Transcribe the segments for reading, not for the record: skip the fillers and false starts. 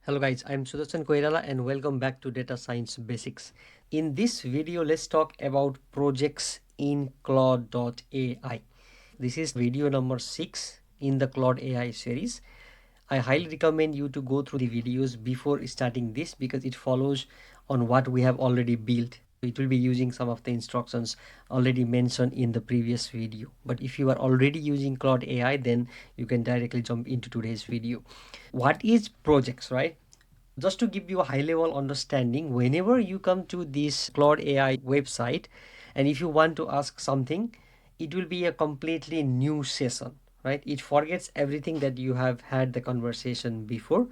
Hello guys, I'm Sudarshan Koirala and welcome back to Data Science Basics. In this video, let's talk about projects in Claude.ai. This is video number 6 in the Claude AI series. I highly recommend you to go through the videos before starting this because it follows on what we have already built. It will be using some of the instructions already mentioned in the previous video. But if you are already using Claude AI, then you can directly jump into today's video. What is projects, right? Just to give you a high level understanding, whenever you come to this Claude AI website and if you want to ask something, it will be a completely new session, right? It forgets everything that you have had the conversation before.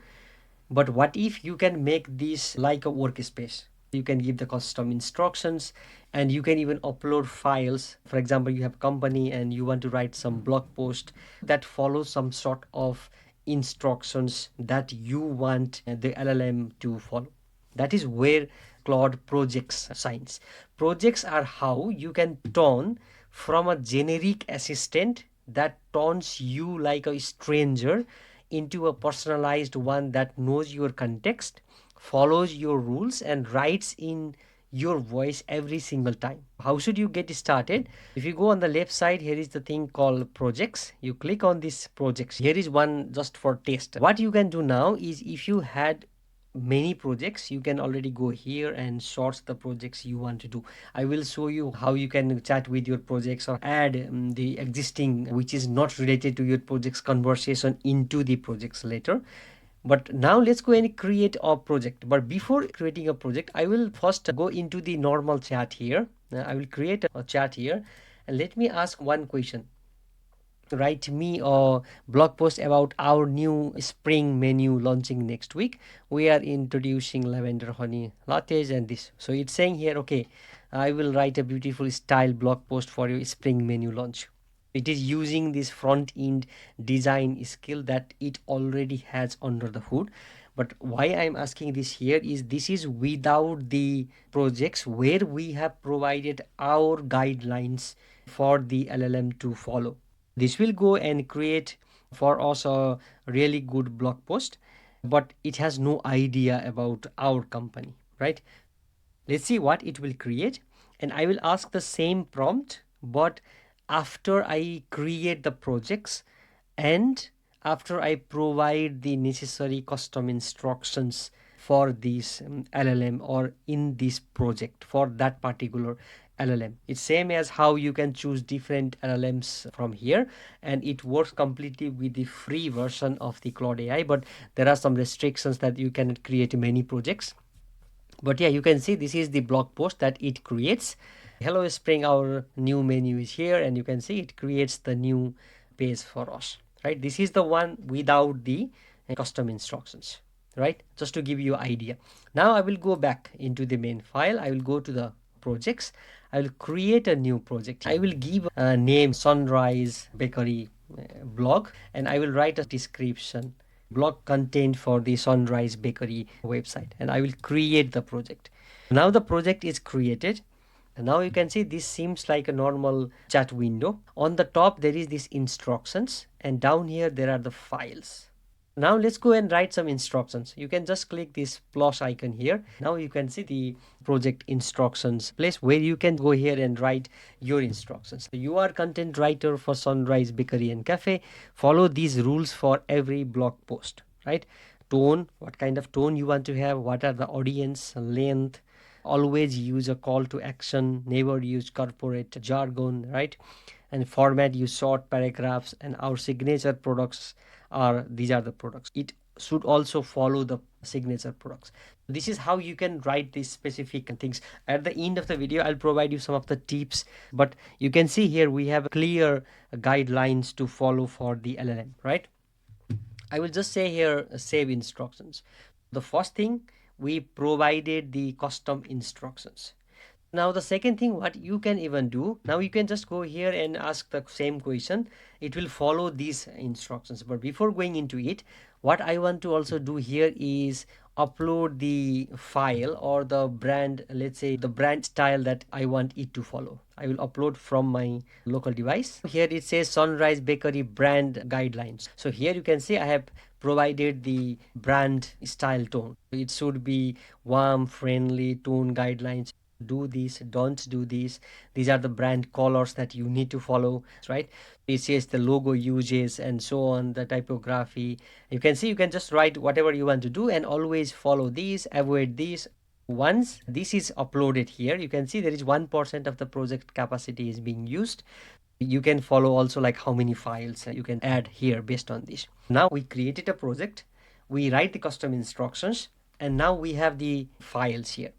But what if you can make this like a workspace? You can give the custom instructions and you can even upload files. For example, you have company and you want to write some blog post that follows some sort of instructions that you want the LLM to follow. That is where Claude projects shines. Projects are how you can turn from a generic assistant that turns you like a stranger into a personalized one that knows your context, follows your rules, and writes in your voice every single time. How should you get started? If you go on the left side, here is the thing called projects. You click on this projects. Here is one just for test. What you can do now is if you had many projects, you can already go here and sort the projects you want to do. I will show you how you can chat with your projects or add the existing which is not related to your project's conversation into the projects later. But now let's go and create a project. But before creating a project, I will first go into the normal chat here. I will create a chat here and let me ask one question. Write me a blog post about our new spring menu launching next week. We are introducing lavender honey lattes and this. So it's saying here, okay, I will write a beautiful style blog post for your spring menu launch. It is using this front end design skill that it already has under the hood. But why I'm asking this here is this is without the projects where we have provided our guidelines for the LLM to follow. This will go and create for us a really good blog post, but it has no idea about our company, right? Let's see what it will create. And I will ask the same prompt, but after I create the projects and after I provide the necessary custom instructions for this LLM or in this project for that particular LLM. It's same as how you can choose different LLMs from here, and it works completely with the free version of the Claude AI, but there are some restrictions that you cannot create many projects. But yeah, you can see this is the blog post that it creates. Hello Spring, our new menu is here, and you can see it creates the new page for us, right? This is the one without the custom instructions, right? Just to give you idea. Now I will go back into the main file. I will go to the projects. I will create a new project. I will give a name Sunrise Bakery blog, and I will write a description blog content for the Sunrise Bakery website, and I will create the project. Now the project is created. And now you can see this seems like a normal chat window. On the top there is this instructions, and down here there are the files. Now let's go and write some instructions. You can just click this plus icon here. Now you can see the project instructions place where you can go here and write your instructions. You are content writer for Sunrise Bakery and Cafe. Follow these rules for every blog post, right? Tone, what kind of tone you want to have, what are the audience, length, always use a call to action, never use corporate jargon, right? And format, use short paragraphs, and our signature products are these are the products. It should also follow the signature products. This is how you can write these specific things. At the end of the video I'll provide you some of the tips, but you can see here we have clear guidelines to follow for the LLM, right? I will just say here save instructions. The first thing, we provided the custom instructions. Now the second thing what you can even do, now you can just go here and ask the same question. It will follow these instructions, but before going into it, What I want to also do here is upload the file or the brand, let's say the brand style that I want it to follow. I will upload from my local device. Here it says Sunrise Bakery brand guidelines. So here you can see I have provided the brand style tone. It should be warm, friendly tone guidelines. Do this, don't do this. These are the brand colors that you need to follow, right? It says the logo uses and so on, the typography. You can see you can just write whatever you want to do and always follow these, avoid these. Once this is uploaded here, you can see there is 1% of the project capacity is being used. You can follow also like how many files you can add here based on this. Now we created a project, we write the custom instructions, and now we have the files here.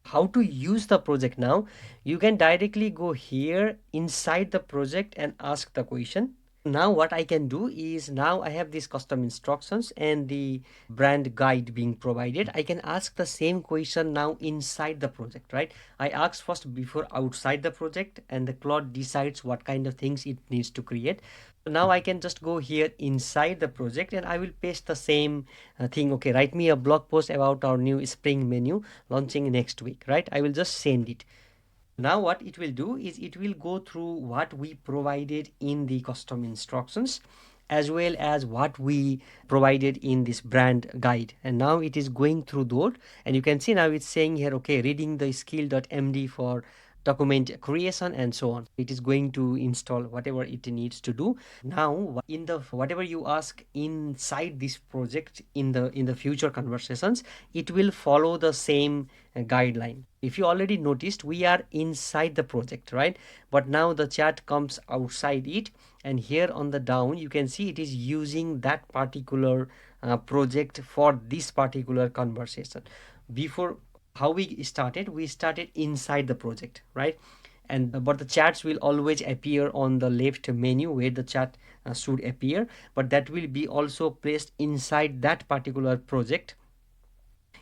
How to use the project now? You can directly go here inside the project and ask the question. Now what I can do is, now I have these custom instructions and the brand guide being provided. I can ask the same question now inside the project, right? I ask first before outside the project, and the Claude decides what kind of things it needs to create. So now I can just go here inside the project and I will paste the same thing. Okay, write me a blog post about our new spring menu launching next week, right? I will just send it. Now what it will do is it will go through what we provided in the custom instructions as well as what we provided in this brand guide, and now it is going through those, and you can see now it's saying here, okay, reading the skill.md for document creation and so on. It is going to install whatever it needs to do. Now in the whatever you ask inside this project in the future conversations, it will follow the same guideline. If you already noticed, we are inside the project, right? But now the chat comes outside it, and here on the down you can see it is using that particular project for this particular conversation. Before, how we started inside the project, right? And but the chats will always appear on the left menu where the chat should appear, but that will be also placed inside that particular project.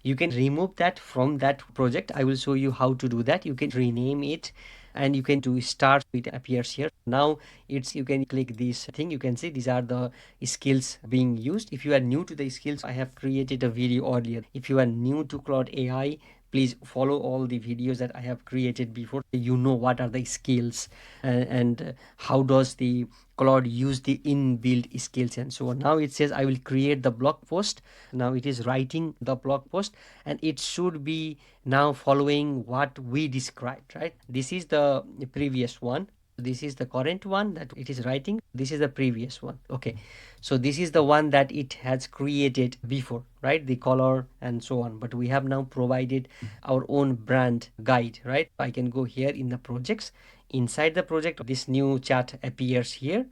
You can remove that from that project. I will show you how to do that. You can rename it and you can do start, it appears here. Now it's, you can click this thing, you can see these are the skills being used. If you are new to the skills, I have created a video earlier. If you are new to Claude AI, please follow all the videos that I have created before. You know what are the skills and how does the Claude use the inbuilt skills and so on. Now it says I will create the blog post. Now it is writing the blog post and it should be now following what we described, right? This is the previous one. This is the current one that it is writing. This is the previous one. Okay, so this is the one that it has created before, right? The color and so on. But we have now provided our own brand guide, right? I can go here in the projects. Inside the project, this new chat appears here.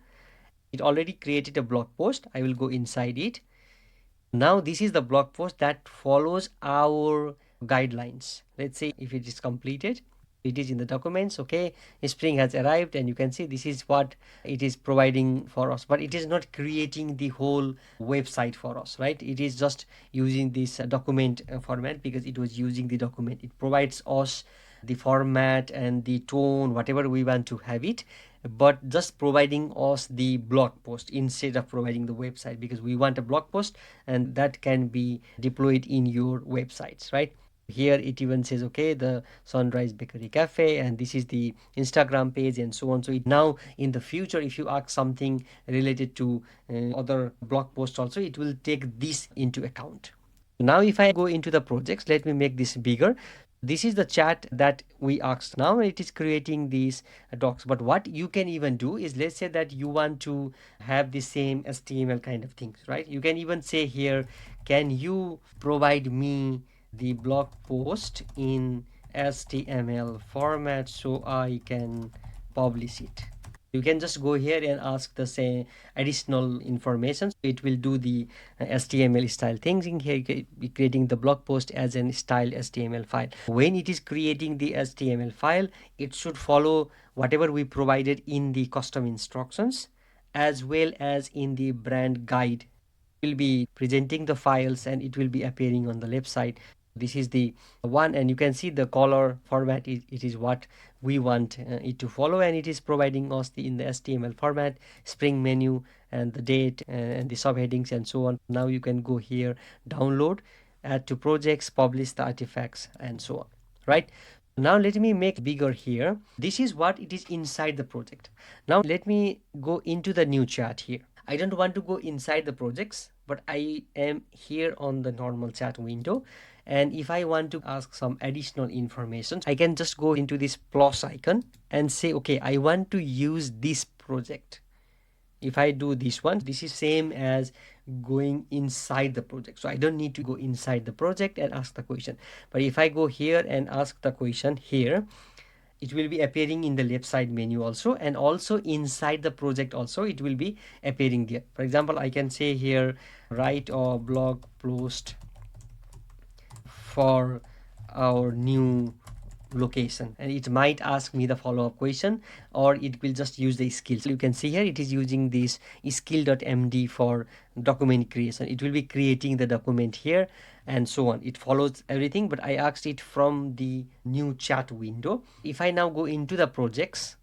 It already created a blog post. I will go inside it. Now this is the blog post that follows our guidelines. Let's say if it is completed, it is in the documents. Okay, spring has arrived and you can see this is what it is providing for us, but it is not creating the whole website for us, right? It is just using this document format because it was using the document. It provides us the format and the tone, whatever we want to have it, but just providing us the blog post instead of providing the website, because we want a blog post and that can be deployed in your websites, right? Here it even says, okay, the Sunrise Bakery Cafe, and this is the Instagram page and so on. So it now in the future, if you ask something related to other blog posts also, it will take this into account. Now if I go into the projects, let me make this bigger. This is the chat that we asked. Now it is creating these docs, but what you can even do is, let's say that you want to have the same HTML kind of things, right? You can even say here, can you provide me the blog post in HTML format so I can publish it. You can just go here and ask the same additional information. It will do the HTML style things in here, creating the blog post as an style HTML file. When it is creating the HTML file, it should follow whatever we provided in the custom instructions as well as in the brand guide. Will be presenting the files and it will be appearing on the left side. This is the one, and you can see the color format. It is what we want it to follow, and it is providing us in the HTML format, Spring menu, and the date and the subheadings and so on. Now you can go here, download, add to projects, publish the artifacts, and so on, right? Now let me make bigger here. This is what it is inside the project. Now let me go into the new chat here. I don't want to go inside the projects, but I am here on the normal chat window. And if I want to ask some additional information, I can just go into this plus icon and say, okay, I want to use this project. If I do this one, this is same as going inside the project. So I don't need to go inside the project and ask the question. But if I go here and ask the question here, it will be appearing in the left side menu also, and also inside the project also it will be appearing there. For example, I can say here, write a blog post for our new location, and it might ask me the follow-up question, or it will just use the skills. You can see here it is using this skill.md for document creation. It will be creating the document here and so on. It follows everything, but I asked it from the new chat window. If I now go into the projects,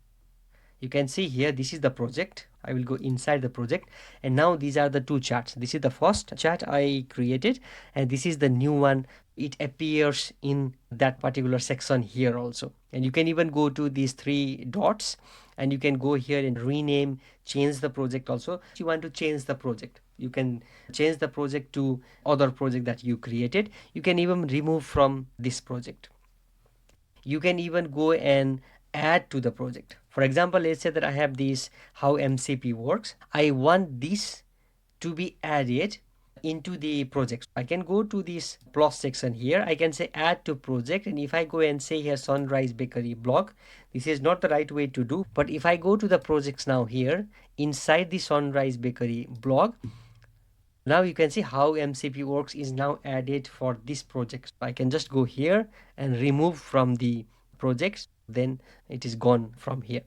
you can see here this is the project. I will go inside the project, and now these are the two chats. This is the first chat I created, and this is the new one. It appears in that particular section here also, and you can even go to these three dots and you can go here and rename, change the project also. If you want to change the project, you can change the project to other project that you created. You can even remove from this project. You can even go and add to the project. For example, let's say that I have this how MCP works. I want this to be added into the project. I can go to this plus section here. I can say add to project, and if I go and say here Sunrise Bakery blog, this is not the right way to do. But if I go to the projects now here inside the Sunrise Bakery blog, now you can see how MCP works is now added for this project. I can just go here and remove from the projects, then it is gone from here,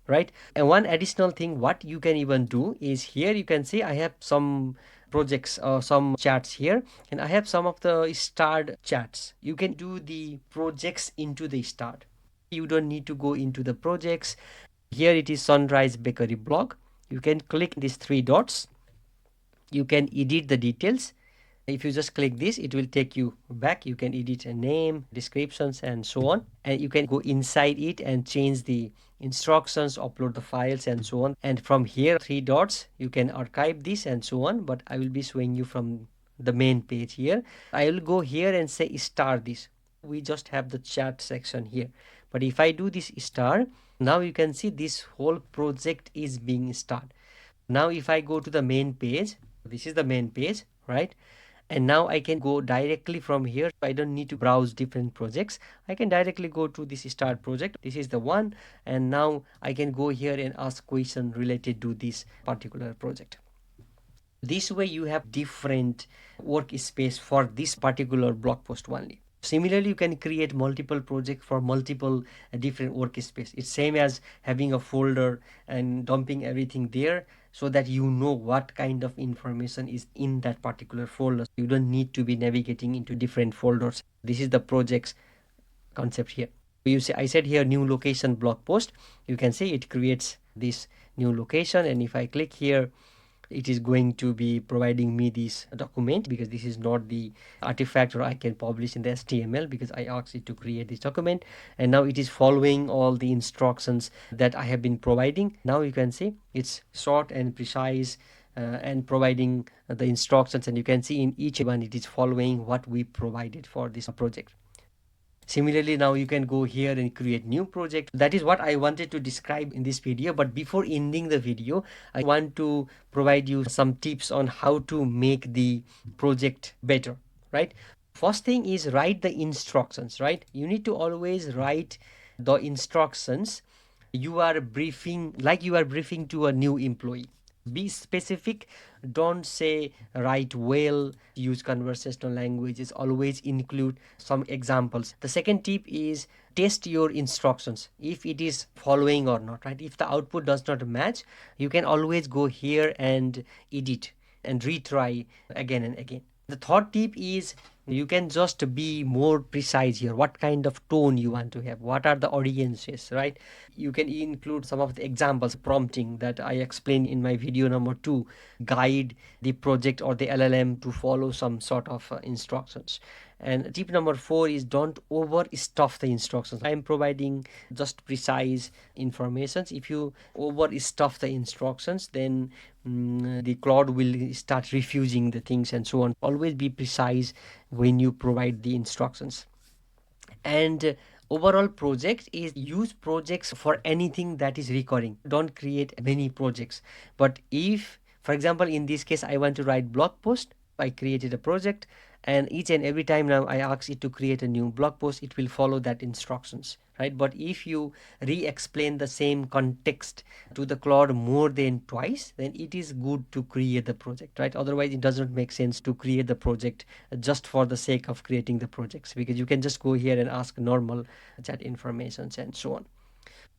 right? And one additional thing what you can even do is here you can see I have some projects or some chats here, and I have some of the starred chats. You can do the projects into the start. You don't need to go into the projects. Here it is Sunrise Bakery blog. You can click these three dots. You can edit the details. If you just click this, it will take you back. You can edit a name, descriptions, and so on. And you can go inside it and change the instructions, upload the files, and so on. And from here, three dots, you can archive this and so on. But I will be showing you from the main page here. I will go here and say star this. We just have the chat section here. But if I do this star, now you can see this whole project is being started. Now if I go to the main page, this is the main page, right? And now I can go directly from here. I don't need to browse different projects. I can directly go to this start project. This is the one, and now I can go here and ask question related to this particular project. This way you have different workspace for this particular blog post only. Similarly, you can create multiple projects for multiple different workspace. It's same as having a folder and dumping everything there, so that you know what kind of information is in that particular folder. You don't need to be navigating into different folders. This is the projects concept here. You see, I said here new location blog post. You can see it creates this new location, and if I click here, it is going to be providing me this document, because this is not the artifact or I can publish in the HTML, because I asked it to create this document, and now it is following all the instructions that I have been providing. Now you can see it's short and precise and providing the instructions, and you can see in each one it is following what we provided for this project. Similarly, now you can go here and create new project. That is what I wanted to describe in this video. But before ending the video, I want to provide you some tips on how to make the project better, right? First thing is write the instructions, right? You need to always write the instructions. You are briefing, like you are briefing to a new employee. Be specific. Don't say write well, use conversational languages. Always include some examples. The second tip is test your instructions, if it is following or not, right? If the output does not match, you can always go here and edit and retry again and again. The third tip is You can just be more precise here. What kind of tone you want to have? What are the audiences, right? You can include some of the examples, prompting that I explained in my video number 2, guide the project or the LLM to follow some sort of instructions. And tip number 4 is don't over stuff the instructions. I am providing just precise informations. If you over stuff the instructions, then the Claude will start refusing the things and so on. Always be precise when you provide the instructions. And overall project is use projects for anything that is recurring. Don't create many projects. But if, for example, in this case, I want to write blog post, I created a project, and each and every time now I ask it to create a new blog post, it will follow that instructions, right? But if you re-explain the same context to the Claude more than twice, then it is good to create the project, right? Otherwise it doesn't make sense to create the project just for the sake of creating the projects, because you can just go here and ask normal chat informations and so on.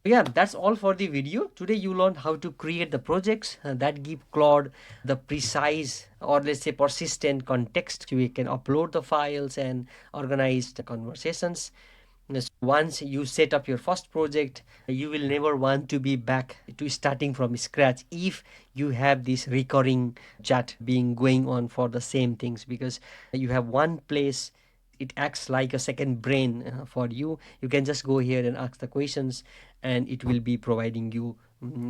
Yeah, that's all for the video. Today you learned how to create the projects that give Claude the precise, or let's say persistent context. You can upload the files and organize the conversations. Once you set up your first project, you will never want to be back to starting from scratch if you have this recurring chat being going on for the same things, because you have one place. It acts like a second brain for you. You can just go here and ask the questions, and it will be providing you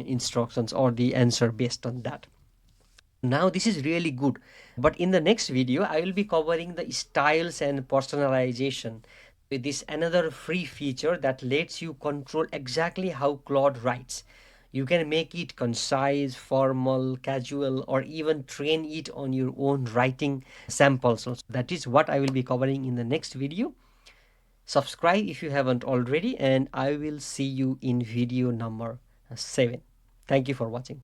instructions or the answer based on that. Now this is really good, but in the next video I will be covering the styles and personalization. With this another free feature that lets you control exactly how Claude writes. You can make it concise, formal, casual, or even train it on your own writing samples. So that is what I will be covering in the next video. Subscribe if you haven't already, and I will see you in video number 7. Thank you for watching.